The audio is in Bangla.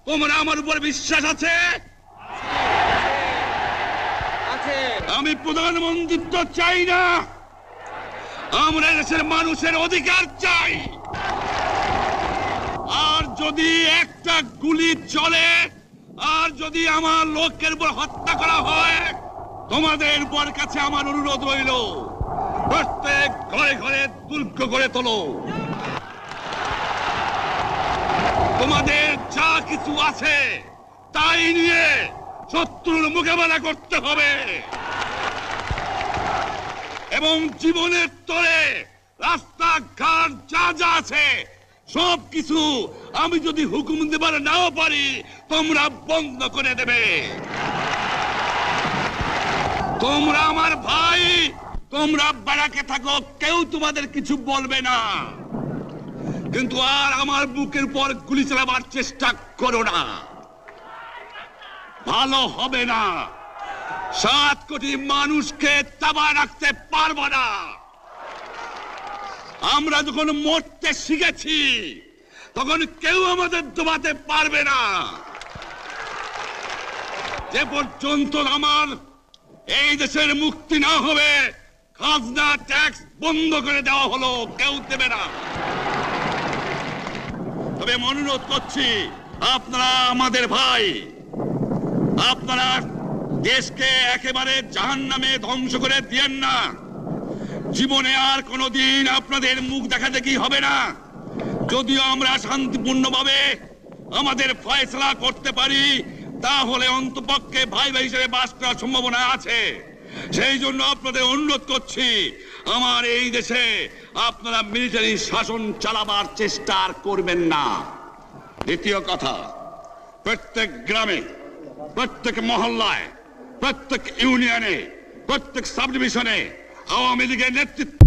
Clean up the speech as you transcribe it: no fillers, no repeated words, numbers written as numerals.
তোমরা আমার উপর বিশ্বাস আছে? আমি প্রধানমন্ত্রিত্ব চাই না, আমরা দেশের মানুষের অধিকার চাই। আর যদি একটা গুলি চলে, আর যদি আমার লোকের উপর হত্যা করা হয়, তোমাদের উপর কাছে আমার অনুরোধ রইল, প্রত্যেক ঘরে ঘরে দুর্গ করে তোলো। তোমাদের যা কিছু আছে তাই নিয়ে শত্রুর মোকাবেলা করতে হবে, এবং জীবনের তরে রাস্তাঘাট যা যা আছে সবকিছু আমি যদি হুকুম দেবার নাও পারি, তোমরা বন্ধ করে দেবে। তোমরা আমার ভাই, তোমরা বাড়াকে থাকো, কেউ তোমাদের কিছু বলবে না, কিন্তু আর আমার বুকের পর গুলি চালাবার চেষ্টা করো না, ভালো হবে না। 7 কোটি মানুষকে চাপা রাখতে পারবো না। আমরা যখন মরতে শিখেছি তখন কেউ আমাদের দবাতে পারবে না। যে পর্যন্ত আমার এই দেশের মুক্তি না হবে, খাজনা ট্যাক্স বন্ধ করে দেওয়া হলো, কেউ দেবে না। তবে অনুরোধ করছি, আপনারা আমাদের ভাই, আপনারা দেশকে একেবারে জাহান্নামে ধ্বংস করে দিয়েন না। জীবনে আর কোনোদিন আপনাদের মুখ দেখা দেখি হবে না। যদিও আমরা শান্তিপূর্ণভাবে আমাদের ফয়সালা করতে পারি, তাহলে অন্তপক্ষে ভাই ভাই হিসেবে বাস করার সম্ভাবনা আছে। সেই জন্য আপনাদের অনুরোধ করছি, আমার এই দেশে আপনারা মিলিটারি শাসন চালাবার চেষ্টা আর করবেন না। দ্বিতীয় কথা, প্রত্যেক গ্রামে, প্রত্যেক মহল্লায়, প্রত্যেক ইউনিয়নে, প্রত্যেক সাব ডিভিশনে আওয়ামী লীগের নেতৃত্ব